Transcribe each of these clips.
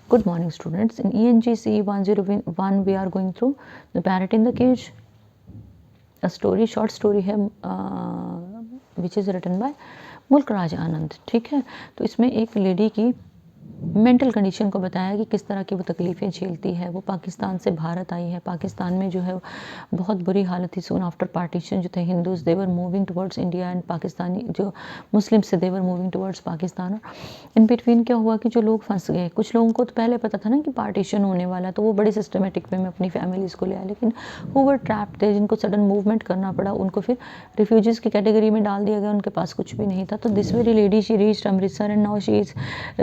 Good morning, students. In ENGCE 101, we are going through The Parrot in the Cage. A story, short story है which is written by मुल्क राज आनंद. ठीक है, तो इसमें एक lady की मेंटल कंडीशन को बताया कि किस तरह की वो तकलीफ़ें झेलती है. वो पाकिस्तान से भारत आई है. पाकिस्तान में जो है बहुत बुरी हालत थी. सून आफ्टर पार्टीशन जो थे Hindus they were moving towards India and Pakistani जो मुस्लिम्स से they were moving towards Pakistan. In between क्या हुआ कि जो लोग फंस गए, कुछ लोगों को तो पहले पता था ना कि पार्टीशन होने वाला, तो वो बड़े सिस्टमेटिक वे में अपनी फैमिलीज़ को ले आए. लेकिन वो वर ट्रैप थे, जिनको सडन मूवमेंट करना पड़ा, उनको फिर रिफ्यूजीज़ की कैटेगरी में डाल दिया गया. उनके पास कुछ भी नहीं था. तो this very lady she reached Amritsar and now she is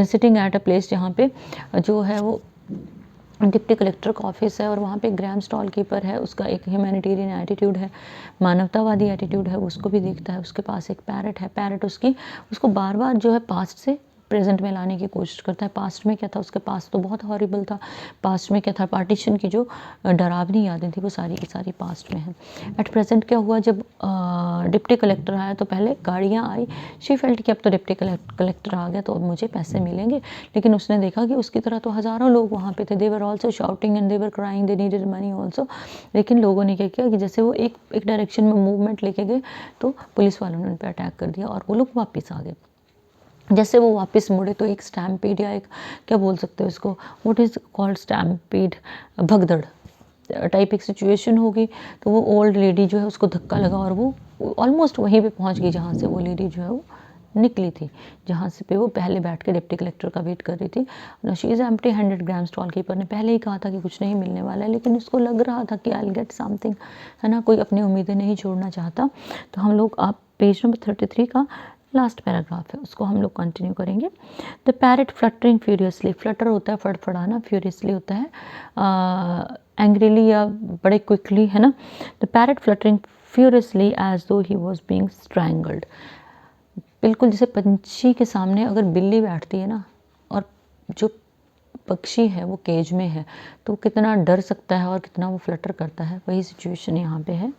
sitting at a place जहाँ पे जो है वो डिप्टी कलेक्टर का ऑफिस है और वहाँ पे ग्राम स्टॉल कीपर है. उसका एक ह्यूमैनिटेरियन एटीट्यूड है, मानवतावादी एटीट्यूड है, उसको भी देखता है. उसके पास एक पैरट है. पैरट उसको बार बार जो है पास्ट से प्रेजेंट में लाने की कोशिश करता है. पास्ट में क्या था, उसके पास तो बहुत हॉरिबल था. पास्ट में क्या था, पार्टीशन की जो डरावनी यादें थी वो सारी की सारी पास्ट में हैं. एट प्रेजेंट क्या हुआ, जब डिप्टी कलेक्टर आया तो पहले गाड़ियाँ आई. शी फेल्ट कि अब तो डिप्टी कलेक्टर आ गया तो अब मुझे पैसे मिलेंगे. लेकिन उसने देखा कि उसकी तरह तो हज़ारों लोग वहाँ पे थे. They were also shouting and they were crying, they needed money also. लेकिन लोगों ने क्या किया कि जैसे वो एक डायरेक्शन में मूवमेंट लेके गए तो पुलिस वालों ने उन पर अटैक कर दिया और वो लोग वापस आ गए. जैसे वो वापस मुड़े तो एक स्टैम्पीड या एक क्या बोल सकते हो इसको, व्हाट इज़ कॉल्ड स्टैम्पीड, भगदड़ टाइप एक सिचुएशन होगी. तो वो ओल्ड लेडी जो है उसको धक्का लगा और वो ऑलमोस्ट वहीं पे पहुंच गई जहाँ से वो लेडी जो है वो निकली थी, जहाँ से पे वो पहले बैठ के डिप्टी कलेक्टर का वेट कर रही थी. She is empty handed. Gram stall keeper ने पहले ही कहा था कि कुछ नहीं मिलने वाला है, लेकिन उसको लग रहा था कि आई विल गेट समथिंग, है ना. कोई अपनी उम्मीदें नहीं छोड़ना चाहता. तो हम लोग आप पेज नंबर 33 का लास्ट पैराग्राफ है, उसको हम लोग कंटिन्यू करेंगे. The parrot fluttering furiously. Flutter होता है फड़फड़ाना, फ्यूरियसली होता है एंग्रीली या बड़े क्विकली, है ना. The parrot fluttering furiously as though he was being strangled. बिल्कुल जैसे पंछी के सामने अगर बिल्ली बैठती है ना और जो पक्षी है वो केज में है तो कितना डर सकता है और कितना वो फ्लटर करता है, वही सिचुएशन यहाँ पे है.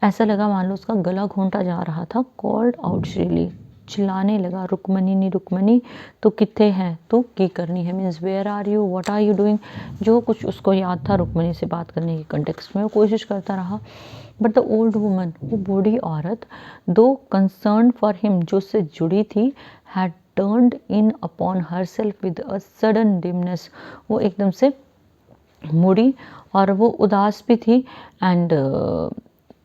ऐसा लगा मान लो उसका गला घोंटा जा रहा था. Called out shrilly. चिल्लाने लगा. रुक्मणी नी रुक्मणी, तो किथे हैं, तो की करनी है, means where are you, what are you doing. जो कुछ उसको याद था रुक्मणी से बात करने के कंटेक्स्ट में वो कोशिश करता रहा. बट द ओल्ड वुमन, वो बूढ़ी औरत, दो कंसर्न फॉर हिम, जो उससे जुड़ी थी, had turned in upon herself with a sudden dimness. वो एकदम से मुड़ी और वो उदास भी थी. And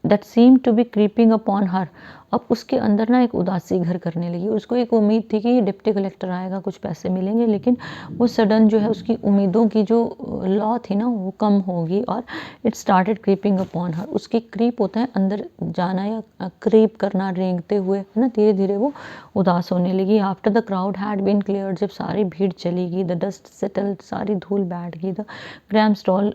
that seem to be creeping upon her. अब उसके अंदर ना एक उदासी घर करने लगी. उसको एक उम्मीद थी कि डिप्टी कलेक्टर आएगा, कुछ पैसे मिलेंगे, लेकिन वो सडन जो है उसकी उम्मीदों की जो लॉ थी ना वो कम होगी और इट स्टार्टेड क्रीपिंग अपॉन हर. उसकी क्रीप होता है अंदर जाना या क्रीप करना, रेंगते हुए, है ना. धीरे धीरे वो उदास होने लगी. After the crowd had been cleared. जब सारी भीड़ चली गई, द डस्ट सेटल्ड, सारी धूल बैठ गई. The gram stall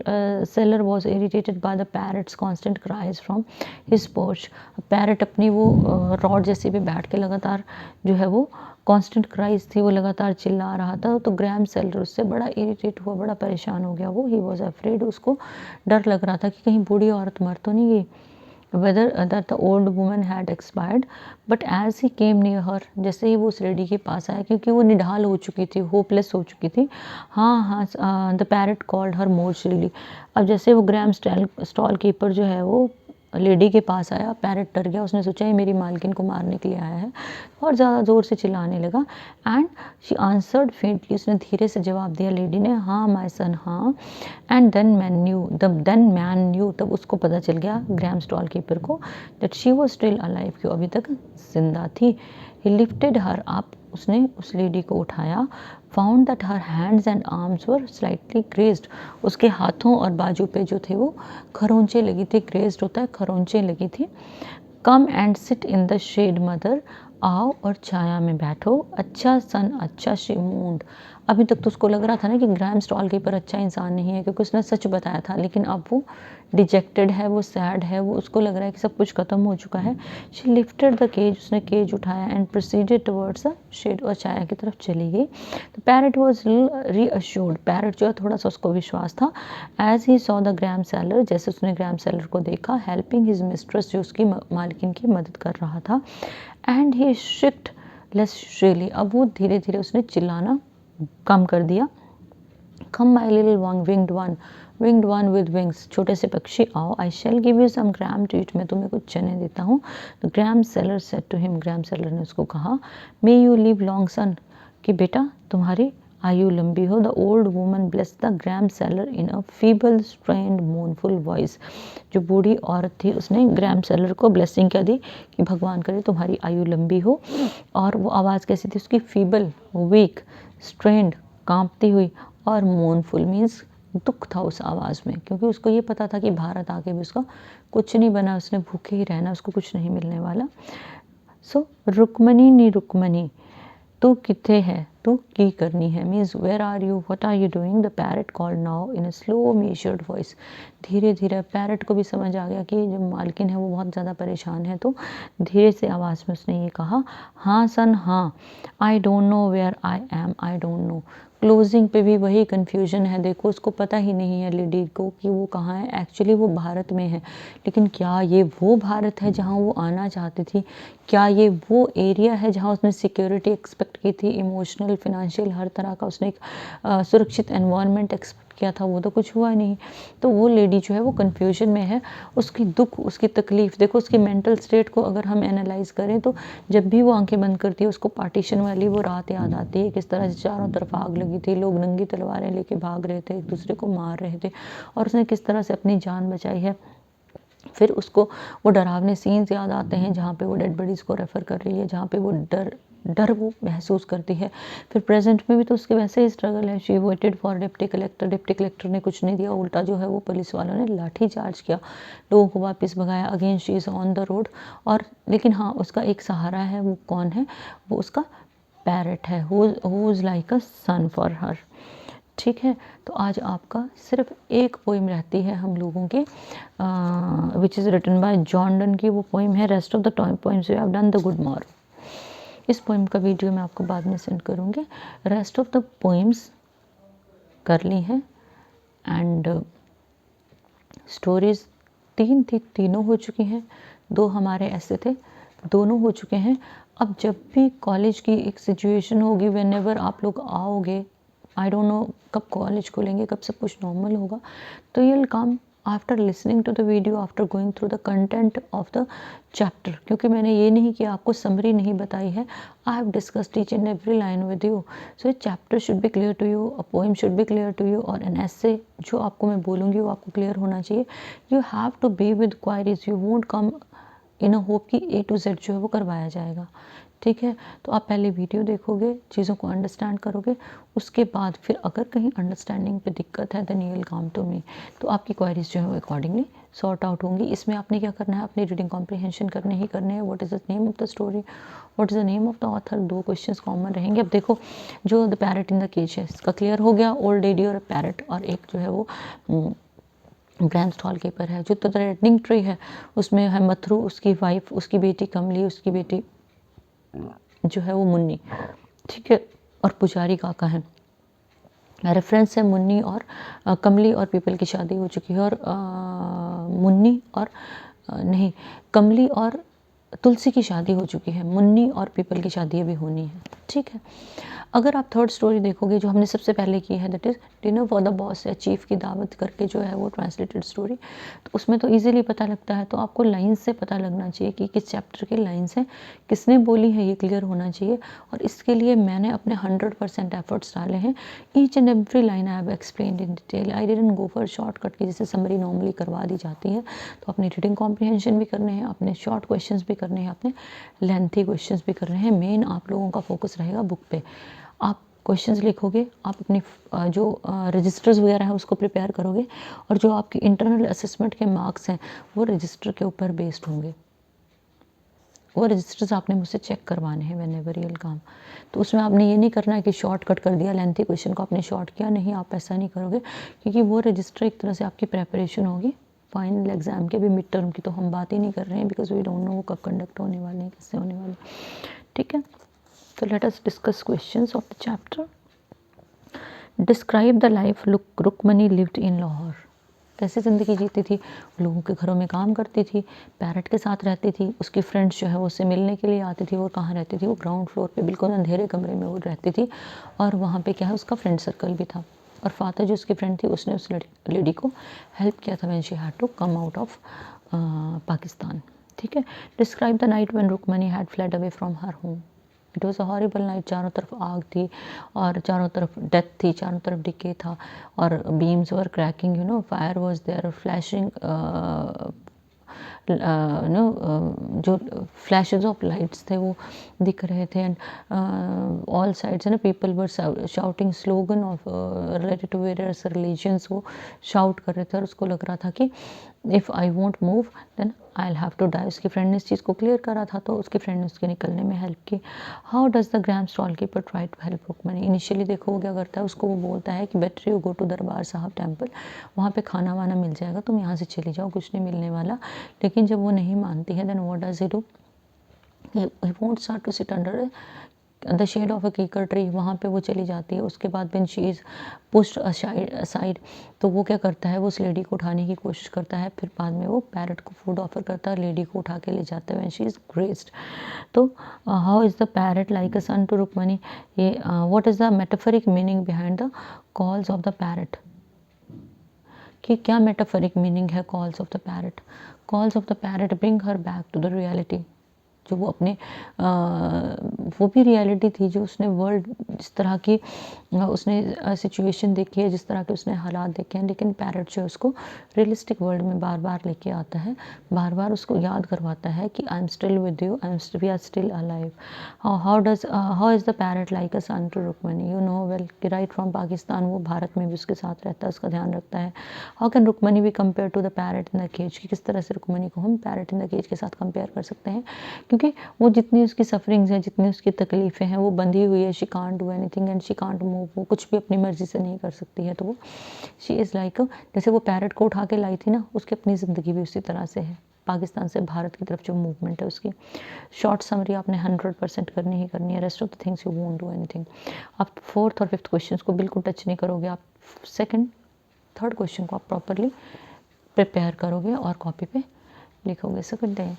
seller was irritated by the parrots constant cries from his porch. Parrot अपनी वो रॉड जैसे पे बैठ के लगातार जो है वो कांस्टेंट क्राइज थी, वो लगातार चिल्ला रहा था. तो ग्राम सेलर उससे बड़ा इरिटेट हुआ, बड़ा परेशान हो गया. वो ही वॉज अफ्रेड. उसको डर लग रहा था कि कहीं बूढ़ी औरत मर तो नहीं गई. whether that the old woman had expired, but as he came near her, जैसे ही वो उस लेडी के पास आया, क्योंकि वो निढाल हो चुकी थी, होपलेस हो चुकी थी. हाँ हाँ, द पैरट कॉल्ड हर मोर श्रीली. अब जैसे वो ग्राम स्टॉल कीपर जो है वो लेडी के पास आया, पैरट डर गया. उसने सोचा ये मेरी मालकिन को मारने के लिए आया है और ज़्यादा ज़ोर से चिल्लाने लगा. And she answered faintly. उसने धीरे से जवाब दिया लेडी ने, हाँ माय सन, हाँ. एंड देन मैन न्यू, तब उसको पता चल गया ग्राम स्टॉल कीपर को, that she was still alive, कि अभी तक जिंदा थी. ही लिफ्टेड हर अप. उसने उस लेडी को उठाया. Found that her hands and arms were slightly grazed. उसके हाथों और बाजू पे जो थे वो खरोंचे लगी थी. ग्रेज्ड होता है खरोंचे लगी थी. Come and sit in the shade mother. आओ और छाया में बैठो. अच्छा सन, अच्छा शी मूड. अभी तक तो उसको लग रहा था ना कि ग्राम स्टॉल कीपर अच्छा इंसान नहीं है, क्योंकि उसने सच बताया था. लेकिन अब वो डिजेक्टेड है, वो सैड है, वो उसको लग रहा है कि सब कुछ खत्म हो चुका है. She lifted the cage. उसने केज उठाया and proceeded towards the shade, और छाया की तरफ चली गई. तो पैरट वॉज रीअश्योर्ड. पैरट जो है थोड़ा सा उसको विश्वास था. As he saw the gram seller, जैसे उसने ग्राम सेलर को देखा, हेल्पिंग हिज मिस्ट्रेस, जो उसकी मालकिन की मदद कर रहा था. And he shrieked less shrilly. अब वो धीरे धीरे उसने चिल्लाना कम कर दिया. Come my little winged one with wings, छोटे से पक्षी आओ, I shall give you some gram to eat, मैं तुम्हें कुछ चने देता हूँ। The gram seller said to him, gram seller ने उसको कहा, may you live long son, कि बेटा तुम्हारी आयु लंबी हो। The old woman bless the gram seller in a feeble strained मोनफुल voice, जो बूढ़ी औरत थी उसने ग्राम सेलर को ब्लेसिंग क्या दी कि भगवान करे तुम्हारी आयु लंबी हो। और वो आवाज़ कैसी थी उसकी, फीबल, वीक, स्ट्रेन्ड, कांपती हुई, और मोनफुल मीन्स दुख था उस आवाज़ में, क्योंकि उसको ये पता था कि भारत आके भी उसका कुछ नहीं बना, उसने भूखे ही रहना, उसको कुछ नहीं मिलने वाला। सो रुक्मणी नी रुक्मणी, तू किथे है, तू की करनी है, means where are you, what are you doing, the parrot called now in a slow measured voice, धीरे धीरे पैरट को भी समझ आ गया कि जो मालकिन है वो बहुत ज़्यादा परेशान है, तो धीरे से आवाज़ में उसने ये कहा, हाँ सन हाँ, I don't know where I am, I don't know. Closing पे भी वही कन्फ्यूजन है, देखो उसको पता ही नहीं है लेडी को कि वो कहाँ है, एक्चुअली वो भारत में है, लेकिन क्या ये वो भारत है जहाँ वो आना चाहती थी, क्या ये वो एरिया है जहाँ उसने सिक्योरिटी एक्सपेक्ट की थी, इमोशनल, फिनेंशियल, हर तरह का उसने एक सुरक्षित एनवायरनमेंट एक्सपेक्ट किया था, वो तो कुछ हुआ नहीं। तो वो लेडी जो है वो कन्फ्यूजन में है, उसकी दुख, उसकी तकलीफ़, देखो उसकी मेंटल स्टेट को अगर हम एनालाइज करें तो जब भी वो आंखें बंद करती है उसको पार्टीशन वाली वो रात याद आती है, किस तरह से चारों तरफ आग लगी थी, लोग नंगी तलवारें लेके भाग रहे थे, एक दूसरे को मार रहे थे, और उसने किस तरह से अपनी जान बचाई है। फिर उसको वो डरावने सीन्स याद आते हैं जहाँ पे वो डेड बॉडीज़ को रेफ़र कर रही है, जहाँ पे वो डर वो महसूस करती है। फिर प्रेजेंट में भी तो उसके वैसे ही स्ट्रगल है, she waited for deputy collector ने कुछ नहीं दिया, उल्टा जो है वो पुलिस वालों ने लाठी चार्ज किया, लोगों को वापस भगाया, again she is on the road. और लेकिन हाँ, उसका एक सहारा है, वो कौन है, वो उसका पैरट है, who is like a son for her. ठीक है, तो आज आपका सिर्फ एक पोइम रहती है हम लोगों की, which is written by John Donne की, वो पोइम है rest of the poems you have done the good morning. इस पोइम का वीडियो मैं आपको बाद में सेंड करूँगी। रेस्ट ऑफ द पोइम्स कर ली हैं, एंड स्टोरीज 3 थी, तीनों हो चुकी हैं, 2 हमारे ऐसे थे, दोनों हो चुके हैं। अब जब भी कॉलेज की एक सिचुएशन होगी, व्हेनेवर आप लोग आओगे, आई डोंट नो कब कॉलेज खोलेंगे, कब सब कुछ नॉर्मल होगा, तो you will come after listening to the video, after going through the content of the chapter, क्योंकि मैंने ये नहीं किया, आपको समरी नहीं बताई है, I have discussed each and every line with you, so a chapter should be clear to you, a poem should be clear to you, और एन ऐसे जो आपको मैं बोलूँगी वो आपको क्लियर होना चाहिए। You have to be with queries, you won't come in a hope कि A to Z जो है वो करवाया जाएगा। ठीक है, तो आप पहले वीडियो देखोगे, चीज़ों को अंडरस्टैंड करोगे, उसके बाद फिर अगर कहीं अंडरस्टैंडिंग पे दिक्कत है then you will come to me, तो आपकी क्वायरीज जो है वो अकॉर्डिंगली सॉर्ट आउट होंगी। इसमें आपने क्या करना है, अपनी रीडिंग कॉम्प्रिहेंशन करने ही करने हैं। What is the name of the story, what is the name of the author, 2 questions common रहेंगे। अब देखो, जो the parrot in the cage है इसका क्लियर हो गया, ओल्ड लेडी और पैरट, और एक जो है वो ग्रैंड स्टॉल कीपर है। जो द थ्रेटनिंग ट्री है उसमें है मथुरू, उसकी वाइफ, उसकी बेटी कमली, उसकी बेटी जो है वो मुन्नी, ठीक है, और पुजारी काका है। रेफरेंस है मुन्नी और कमली और पीपल की शादी हो चुकी है, और मुन्नी और नहीं, कमली और तुलसी की शादी हो चुकी है, मुन्नी और पीपल की शादी अभी होनी है। ठीक है, अगर आप थर्ड स्टोरी देखोगे जो हमने सबसे पहले की है, that is dinner for the boss या चीफ की दावत करके जो है वो ट्रांसलेटेड स्टोरी, तो उसमें तो इजीली पता लगता है। तो आपको लाइन्स से पता लगना चाहिए कि किस चैप्टर की लाइन्स हैं, किसने बोली है, ये क्लियर होना चाहिए। और इसके लिए मैंने अपने 100% एफर्ट्स डाले हैं। Each and every line I have explained in detail, I didn't go for shortcut की जैसे समरी नॉर्मली करवा दी जाती है। तो अपनी रीडिंग कॉम्प्रिहेंशन भी करने हैं, अपने शॉर्ट क्वेश्चंस भी करने हैं, अपने लेंथी क्वेश्चंस भी करने हैं। मेन आप लोगों का फोकस रहेगा बुक पे। आप क्वेश्चंस लिखोगे, आप अपनी जो रजिस्टर्स वगैरह है उसको प्रिपेयर करोगे, और जो आपकी इंटरनल असेसमेंट के मार्क्स हैं वो रजिस्टर के ऊपर बेस्ड होंगे। वो रजिस्टर्स आपने मुझसे चेक करवाने हैं व्हेनेवर यू विल कम। तो उसमें आपने ये नहीं करना है कि शॉर्टकट कर दिया, लेंथी क्वेश्चन को आपने शॉर्ट किया, नहीं, आप ऐसा नहीं करोगे, क्योंकि वो रजिस्टर एक तरह से आपकी प्रेपरेशन होगी फाइनल एग्जाम के भी। मिड टर्म की तो हम बात ही नहीं कर रहे हैं, बिकॉज वी डोंट नो वो कब कंडक्ट होने वाले हैं, कैसे होने वाले। ठीक है, so let us discuss questions of the chapter. Describe the life Rukmini lived in Lahore. कैसे ज़िंदगी जीती थी, लोगों के घरों में काम करती थी, पैरट के साथ रहती थी, उसकी फ्रेंड्स जो है वो उससे मिलने के लिए आती थी। वो कहाँ रहती थी, वो ग्राउंड फ्लोर पे बिल्कुल अंधेरे कमरे में वो रहती थी, और वहाँ पे क्या है उसका फ्रेंड सर्कल भी था। और फादर जो उसकी फ्रेंड थी उसने उस लेडी को हेल्प किया था when she had to come out of Pakistan. ठीक है। Describe the night when Rukmani had fled away from her home. It was a horrible night. चारों तरफ आग थी और चारों तरफ डेथ थी, चारों तरफ डिके था और beams were cracking, you know, fire was there, flashing, जो फ्लैशेस ऑफ लाइट्स थे वो दिख रहे थे। एंड ऑल साइड्स है ना, people were shouting slogan of related to various religions, वो शाउट कर रहे थे और उसको लग रहा था कि if I won't move then I will have to die. उसकी फ्रेंड ने इस चीज़ को क्लियर करा था तो उसकी फ्रेंड ने उसके निकलने में हेल्प की। How does the gram stall keeper try to help Rukmani. Initially देखो वो क्या करता है, उसको वो बोलता है कि बेटर यू गो टू दरबार साहब टेम्पल, वहाँ पे खाना वाना मिल जाएगा, तुम यहाँ से चली जाओ, कुछ नहीं मिलने वाला। लेकिन जब वो नहीं मानती है then what does he do, he won't start to sit under the shade of a kikar tree, वहाँ पे वो चली जाती है। उसके बाद when she is pushed aside, तो वो क्या करता है, वो उस लेडी को उठाने की कोशिश करता है। फिर बाद में वो पैरट को फूड ऑफर करता है, लेडी को उठा के ले जाता है व्हेन शी इज़ ग्रेस्ड। तो how is the parrot like a son to Rukmani, ये what is the metaphoric meaning behind the calls of the parrot, कि क्या मेटाफरिक मीनिंग है calls of the parrot. Calls of the parrot bring her back to the reality, जो वो अपने वो भी reality थी, जो उसने वर्ल्ड जिस तरह की उसने सिचुएशन देखी है, जिस तरह के उसने हालात देखे हैं, लेकिन पैरट जो है उसको रियलिस्टिक वर्ल्ड में बार बार लेके आता है, बार बार उसको याद करवाता है कि I am still with you, we are still alive. How is the parrot like a son to Rukmani, you know well कि राइट फ्रॉम पाकिस्तान वो भारत में भी उसके साथ रहता है, उसका ध्यान रखता है। हाउ कैन रुक्मणी भी compare to the parrot in the cage, कि किस तरह से रुक्मणी को हम पैरट इन द केज के साथ कंपेयर कर सकते हैं, क्योंकि वो जितनी उसकी सफरिंग्स हैं, जितनी उसकी तकलीफ़ें हैं, वो बंधी हुई है, she can't do anything and she can't move, वो कुछ भी अपनी मर्ज़ी से नहीं कर सकती है। तो वो शी इज़ लाइक, जैसे वो पैरट को उठा के लाई थी ना, उसकी अपनी ज़िंदगी भी उसी तरह से है। पाकिस्तान से भारत की तरफ जो मूवमेंट है उसकी शॉर्ट समरी आपने 100% करनी ही करनी है, rest of the things you won't do anything. आप फोर्थ और फिफ्थ क्वेश्चन को बिल्कुल टच नहीं करोगे, आप सेकंड थर्ड क्वेश्चन को आप प्रॉपरली प्रिपेयर करोगे और कॉपी पे लिखोगे। So good day.